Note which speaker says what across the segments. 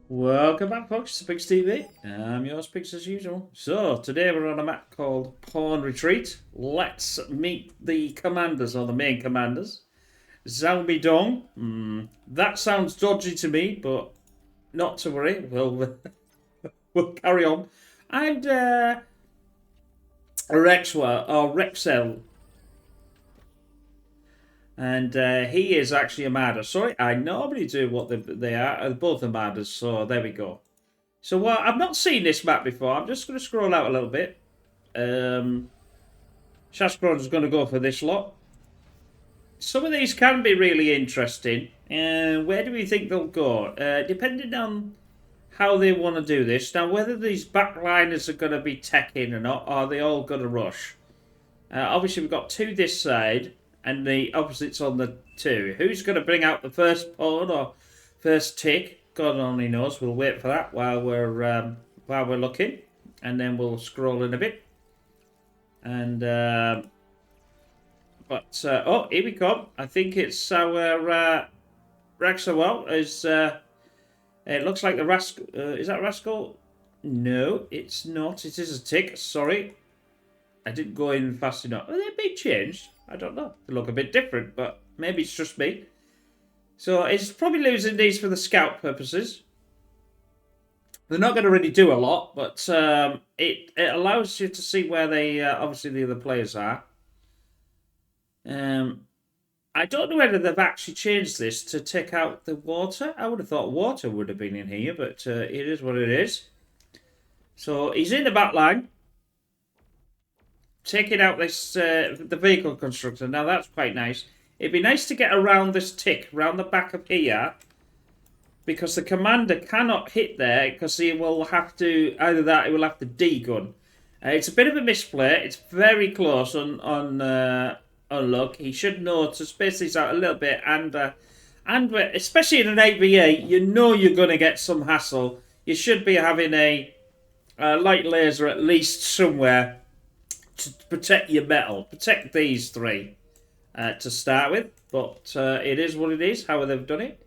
Speaker 1: Welcome back, folks, to Pigs TV. I'm yours, Pigs, as usual. So, today we're on a map called Pawn Retreat. Let's meet the commanders, or the main commanders. Zhao Dong. That sounds dodgy to me, but not to worry. We'll carry on. And Rexwell, or Rexel. And he is actually a Marder. Sorry, I normally do what they are. Both are Marders, so there we go. So I've not seen this map before. I'm just going to scroll out a little bit. Shashkron's going to go for this lot. Some of these can be really interesting. Where do we think they'll go? Depending on how they want to do this. Now, whether these backliners are going to be teching or not, or are they all going to rush? Obviously, we've got two this side, and the opposites on the two. Who's going to bring out the first pawn or first tick? God only knows. We'll wait for that while we're looking, and then we'll scroll in a bit. And oh, here we come. I think it's our Raxawell. It looks like the Rascal. Is that Rascal? No, it's not. It is a tick. Sorry, I didn't go in fast enough. Are they being changed? I don't know. They look a bit different, but maybe it's just me. So it's probably losing these for the scout purposes. They're not going to really do a lot, but it allows you to see where they obviously the other players are. I don't know whether they've actually changed this to take out the water. I would have thought water would have been in here, but it is what it is. So he's in the back line, taking out this the vehicle constructor. Now that's quite nice. It'd be nice to get around this tick, around the back of here, because the commander cannot hit there because he will have to either that he will have to D-gun. It's a bit of a misplay. It's very close on luck. He should know to space these out a little bit, and especially in an 8v8, you know you're going to get some hassle. You should be having a light laser at least somewhere to protect your metal, protect these three to start with. But it is what it is. How they've done it.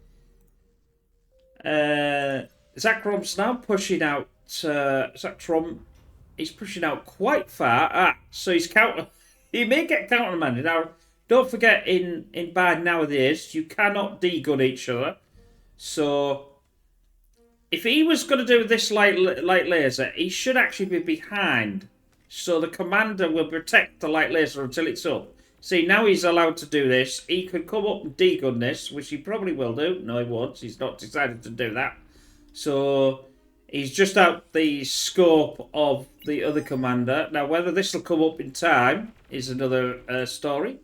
Speaker 1: Zakrom's now pushing out. Zakrom, he's pushing out quite far. So he's counter. He may get countermanded. Now, don't forget, in bad nowadays, you cannot D-gun each other. So, if he was going to do this light laser, he should actually be behind. So the commander will protect the light laser until it's up. See, now he's allowed to do this. He could come up and D-gun this, which he probably will do. No, he won't. He's not decided to do that. So he's just out the scope of the other commander. Now, whether this will come up in time is another story.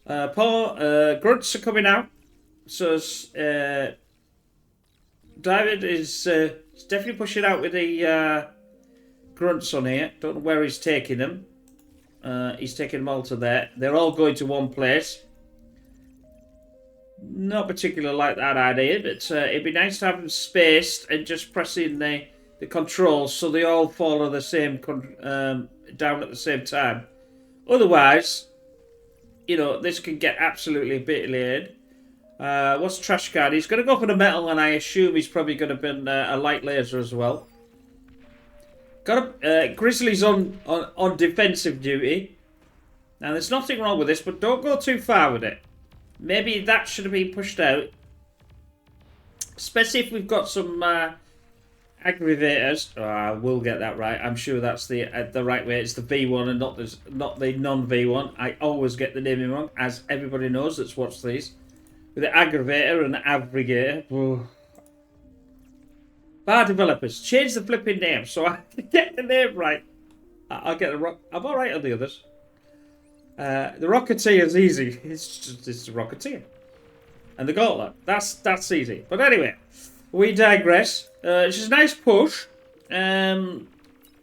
Speaker 1: Grunts are coming out. So David is definitely pushing out with the grunts on here. Don't know where he's taking them. He's taking them all to there. They're all going to one place. Not particularly like that idea, but it'd be nice to have them spaced and just pressing the controls so they all follow the same down at the same time. Otherwise, you know, this can get absolutely bitterly. What's Trash Card? He's going to go for the metal, and I assume he's probably going to bring a light laser as well. Grizzly's on defensive duty. Now, there's nothing wrong with this, but don't go too far with it. Maybe that should have been pushed out. Especially if we've got some aggravators. We'll get that right. I'm sure that's the right way. It's the V1 and not the non-V1. I always get the naming wrong, as everybody knows that's watched these. With the aggravator and the aggregator. Bar developers, change the flipping name so I can get the name right. I'll get the rock. I'm all right on the others. The Rocketeer is easy. It's the Rocketeer, and the Gauntlet. That's easy. But anyway, we digress. It's just a nice push. The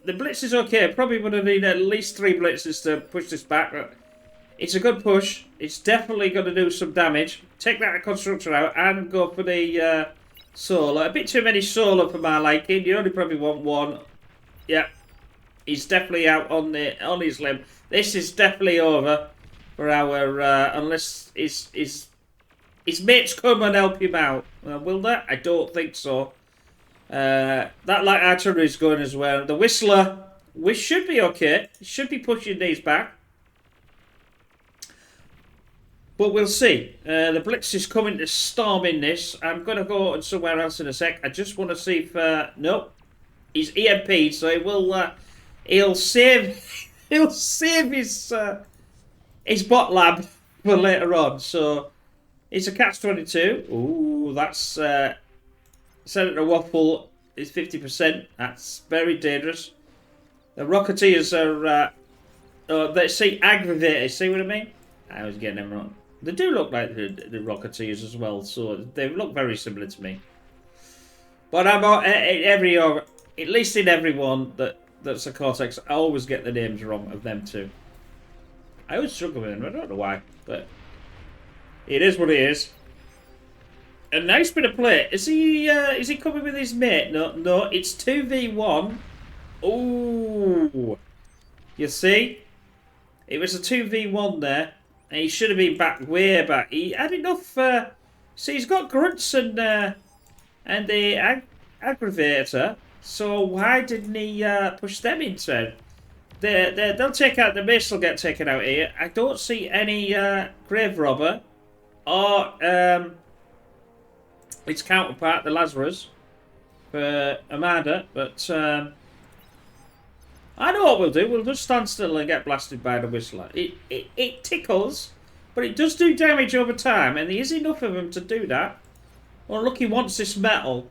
Speaker 1: blitz is okay. Probably would have needed at least 3 blitzes to push this back. But it's a good push. It's definitely going to do some damage. Take that constructor out and go for the solar. A bit too many solar for my liking. You only probably want one. Yeah, he's definitely out on his limb. This is definitely over for our unless his mates come and help him out. Will they? I don't think so. That light artillery is going as well. The Whistler, we should be okay. Should be pushing these back. But we'll see. The Blitz is coming to storm in this. I'm going to go somewhere else in a sec. I just want to see if... nope. He's EMP'd, so he will... he'll save... He'll save his bot lab for later on. So, it's a catch-22. Ooh, that's... Senator Waffle is 50%. That's very dangerous. The Rocketeers are... they say aggravators. See what I mean? I was getting them wrong. They do look like the Rocketeers as well, so they look very similar to me. But I'm at least in every one that's a Cortex, I always get the names wrong of them too. I always struggle with them. I don't know why, but it is what it is. A nice bit of play. Is he coming with his mate? No, it's 2v1. Ooh, you see, it was a 2v1 there. And he should have been back way back. He had enough. See, he's got grunts and the aggravator. So why didn't he push them instead? They'll take out the base. Will get taken out here. I don't see any grave robber or its counterpart, the Lazarus, for Amanda. But I know what we'll do. We'll just stand still and get blasted by the Whistler. It tickles, but it does do damage over time, and there is enough of them to do that. Well, look, he wants this metal.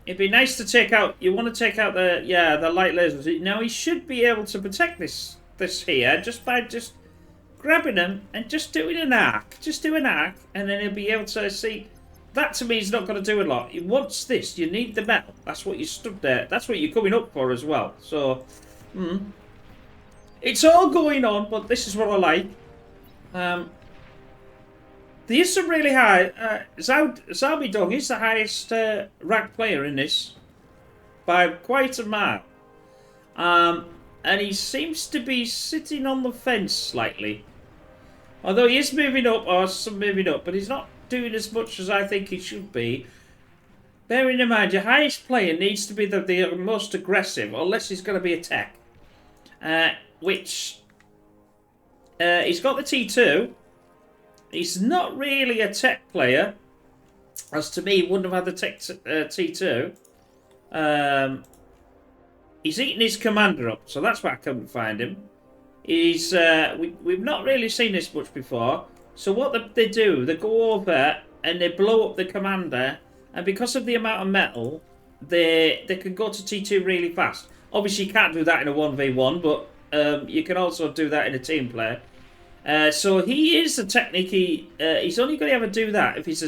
Speaker 1: It'd be nice to take out... You want to take out the light lasers. Now, he should be able to protect this here just by grabbing them and just doing an arc. Just do an arc, and then he'll be able to see... That, to me, is not going to do a lot. He wants this. You need the metal. That's what you stood there. That's what you're coming up for as well. So, it's all going on, but this is what I like. There is some really high... Zombie Dog is the highest ranked player in this. By quite a mile. And he seems to be sitting on the fence slightly. Although he is moving up, or some moving up, but he's not doing as much as I think he should be. Bearing in mind, your highest player needs to be the most aggressive, unless he's going to be a tech. Which... he's got the T2. He's not really a tech player. As to me, he wouldn't have had the tech T2. He's eating his commander up, so that's why I couldn't find him. He's we've not really seen this much before. So what they do, they go over and they blow up the commander, and because of the amount of metal, they can go to T2 really fast. Obviously, you can't do that in a 1v1, but you can also do that in a team play. So he is a technique. He's only going to ever do that if he's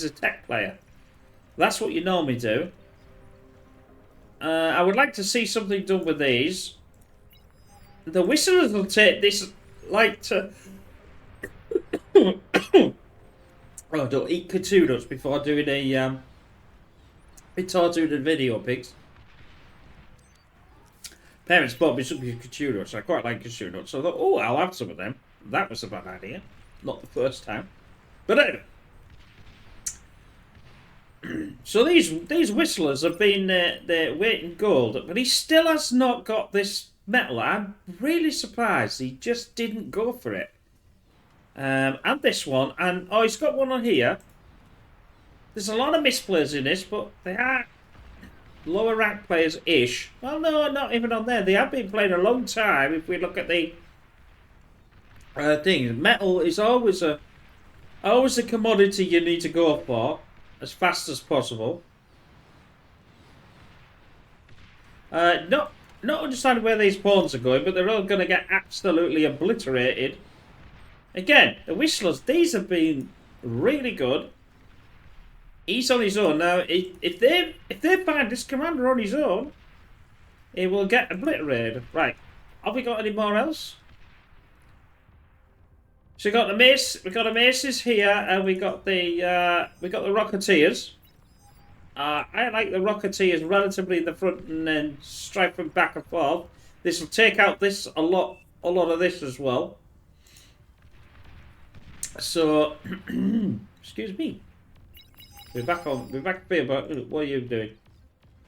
Speaker 1: a tech player. That's what you normally do. I would like to see something done with these. The Whistlers will take this like to... Oh, don't eat Cthulhu's before doing doing video pics. Parents bought me some Cthulhu's. I quite like Cthulhu's, so I thought, oh, I'll have some of them. That was a bad idea. Not the first time. But anyway. So these Whistlers have been their weight in gold, but he still has not got this metal. I'm really surprised he just didn't go for it. And this one, and he's got one on here. There's a lot of misplays in this, but they are lower ranked players-ish. Well, no, not even on there. They have been playing a long time. If we look at the thing, metal is always a commodity you need to go for as fast as possible. Not understanding where these pawns are going, but they're all going to get absolutely obliterated. Again, the Whistlers, these have been really good. He's on his own now. If they find this commander on his own, he will get obliterated. Right, have we got any more else? So we got the mace. We got the maces here, and we got the Rocketeers. I like the Rocketeers relatively in the front, and then strike them back and forth. This will take out this a lot of this as well. So, excuse me. We're back on. We're back here, but what are you doing?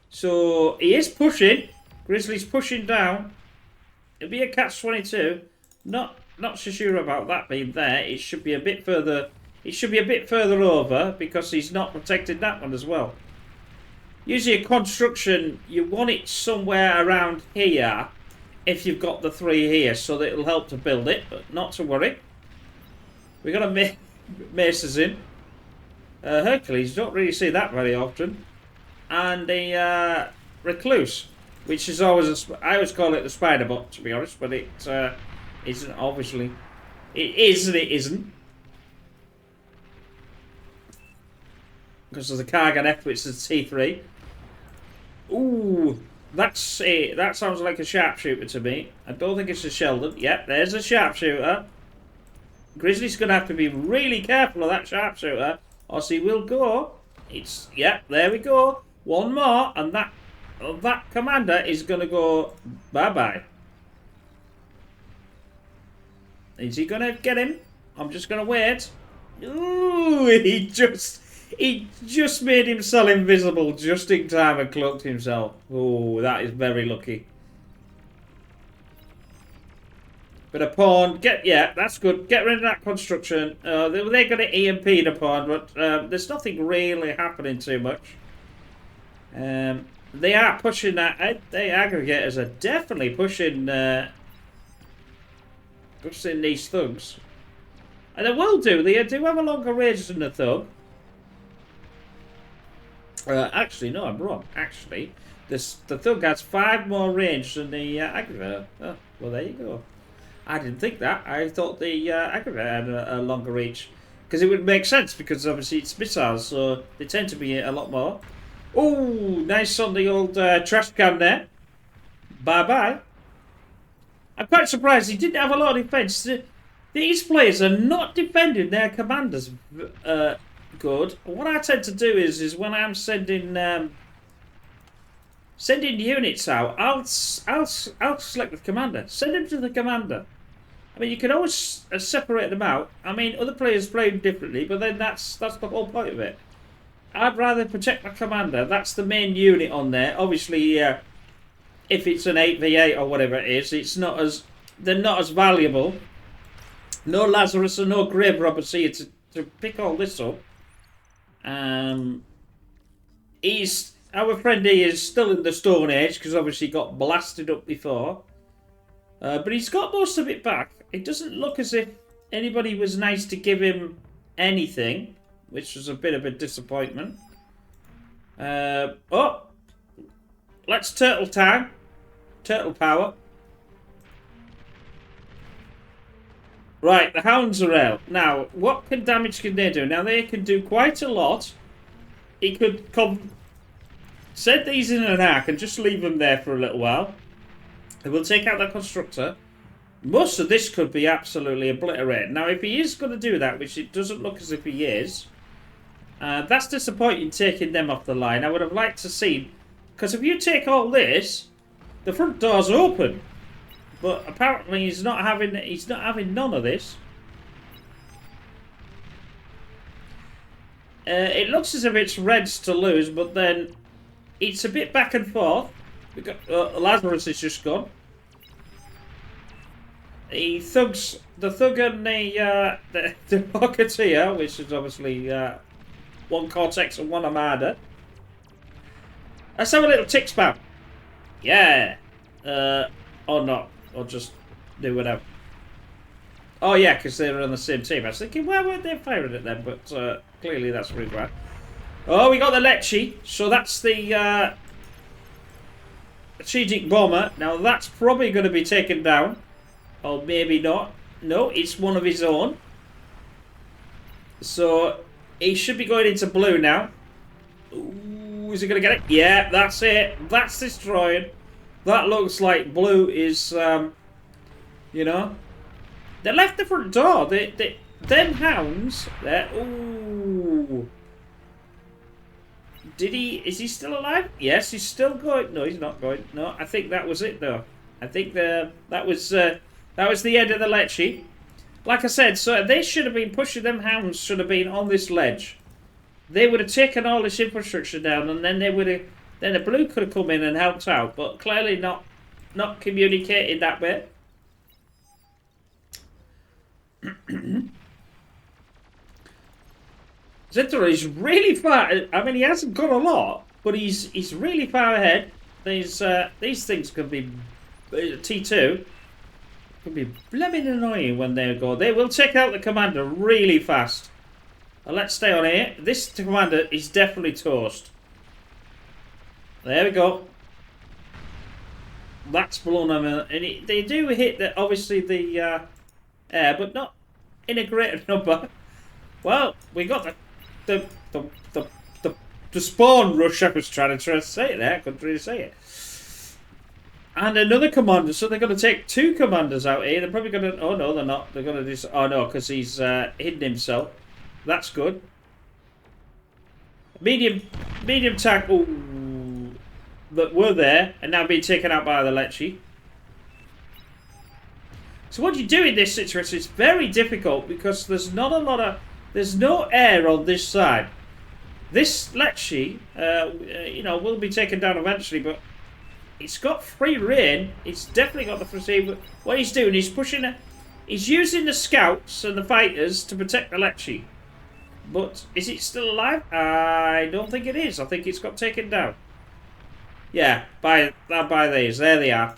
Speaker 1: So he is pushing. Grizzly's pushing down. It'll be a catch-22. Not so sure about that being there. It should be a bit further. It should be a bit further over because he's not protected that one as well. Usually a construction, you want it somewhere around here if you've got the 3 here, so that it'll help to build it, but not to worry. We got a Maces in. Hercules, don't really see that very often. And a Recluse, which is always I always call it the spider bot, to be honest, but it isn't, obviously. It is and it isn't. Because of the Kargan F, which is T3. Ooh, that sounds like a sharpshooter to me. I don't think it's a Sheldon. Yep, there's a sharpshooter. Grizzly's going to have to be really careful of that sharpshooter, or he will go. Yep, there we go. One more, and that commander is going to go bye-bye. Is he going to get him? I'm just going to wait. Ooh, he just made himself invisible just in time and cloaked himself. Oh, that is very lucky. But a pawn, yeah, that's good. Get rid of that construction. They're going to EMP the pawn, but there's nothing really happening too much. They are pushing that. The aggregators are definitely pushing these thugs. And they will do. They do have a longer range than the thug. Actually, no, I'm wrong. Actually, the thug has 5 more range than the aggregator. Oh, well, there you go. I didn't think that. I thought the aggregator had a longer reach. Because it would make sense, because obviously it's missiles, so they tend to be a lot more. Oh, nice on the old trash can there. Bye-bye. I'm quite surprised he didn't have a lot of defense. These players are not defending their commanders good. What I tend to do is when I'm sending units out, I'll select the commander. Send them to the commander. I mean, you can always separate them out. I mean, other players play them differently, but then that's the whole point of it. I'd rather protect my commander. That's the main unit on there. Obviously, if it's an 8v8 or whatever it is, they're not as valuable. No Lazarus and no Grave Robbers here to pick all this up. Our friend here is still in the Stone Age because obviously he got blasted up before. But he's got most of it back. It doesn't look as if anybody was nice to give him anything, which was a bit of a disappointment. Oh! Let's turtle time. Turtle power. Right, the hounds are out. Now, what damage can they do? Now, they can do quite a lot. He could set these in an arc and just leave them there for a little while. And we'll take out that constructor. Most of this could be absolutely obliterated. Now, if he is going to do that, which it doesn't look as if he is, that's disappointing taking them off the line. I would have liked to see, because if you take all this, the front door's open. But apparently he's not having none of this. It looks as if it's Reds to lose, but then it's a bit back and forth. Lazarus is just gone. The thug and the Rocketeer, which is obviously one Cortex and one Armada. Let's have a little tick spam. Yeah. Or not. Or just do whatever. Oh yeah, because they were on the same team. I was thinking, why weren't they firing at them? But clearly that's really bad. Oh, we got the Lecce. So that's the strategic bomber. Now that's probably going to be taken down. Or maybe not. No, it's one of his own. So he should be going into blue now. Ooh, is he going to get it? Yeah, that's it. That's destroyed. That looks like blue is, you know. They left the front door. Them hounds. Ooh. Is he still alive? Yes, he's still going. No, he's not going. No, I think that was it though. I think that was the end of the Lecce. Like I said, so they should have been pushing them hounds should have been on this ledge. they would have taken all this infrastructure down, and then then the blue could have come in and helped out, but clearly not communicating that way. Zinter is really far. I mean, he hasn't got a lot, but he's really far ahead. These things can be T2 can be blooming annoying when they go. They will take out the commander really fast. Let's stay on here. This commander is definitely toast. There we go. That's blown them, and they do hit obviously the air, but not in a great number. Well, we got the spawn rush. I was trying to say it there. I couldn't really say it. And another commander, so they're going to take 2 commanders out here. They're probably going to... Oh, no, they're not. They're going to just... Oh, no, because he's hidden himself. That's good. Medium tank that were there and now being taken out by the Lecce. So what you do in this situation is very difficult because there's not a lot of... There's no air on this side. This Lecce, will be taken down eventually, but it's got free reign. It's definitely got the free. What he's doing, he's using the scouts and the fighters to protect the Lecce. But is it still alive? I don't think it is. I think it's got taken down. Yeah, by these. There they are.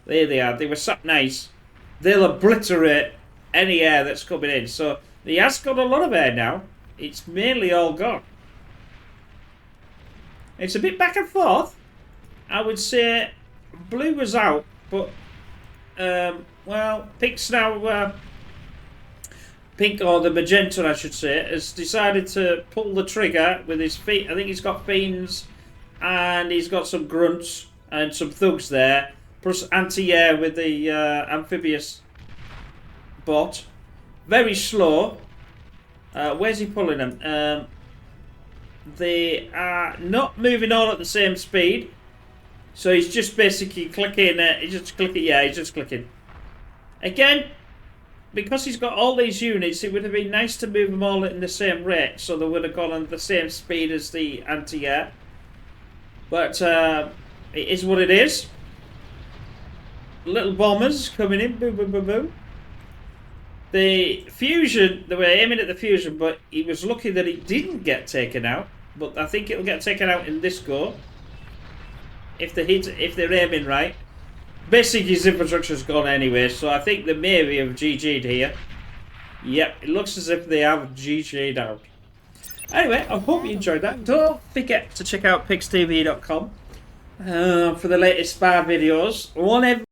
Speaker 1: There they are. They were so nice. They'll obliterate any air that's coming in. So he has got a lot of air now. It's mainly all gone. It's a bit back and forth. I would say blue was out, but well, pink's now pink, or the magenta I should say, has decided to pull the trigger with his feet. I think he's got fiends and he's got some grunts and some thugs there, plus anti-air with the amphibious bot. Very slow. Where's he pulling them? They are not moving all at the same speed. So he's just basically clicking. He's just clicking. Yeah, he's just clicking. Again, because he's got all these units, it would have been nice to move them all in the same rate, so they would have gone at the same speed as the anti-air. But it is what it is. Little bombers coming in. Boom, boom, boom, boom. The fusion, they were aiming at the fusion, but he was lucky that it didn't get taken out. But I think it'll get taken out in this go. If they're aiming right. Basically his infrastructure's gone anyway, so I think they maybe have GG'd here. Yep, it looks as if they have GG'd out. Anyway, I hope you enjoyed that. Don't forget to check out pixtv.com for the latest spy videos. One every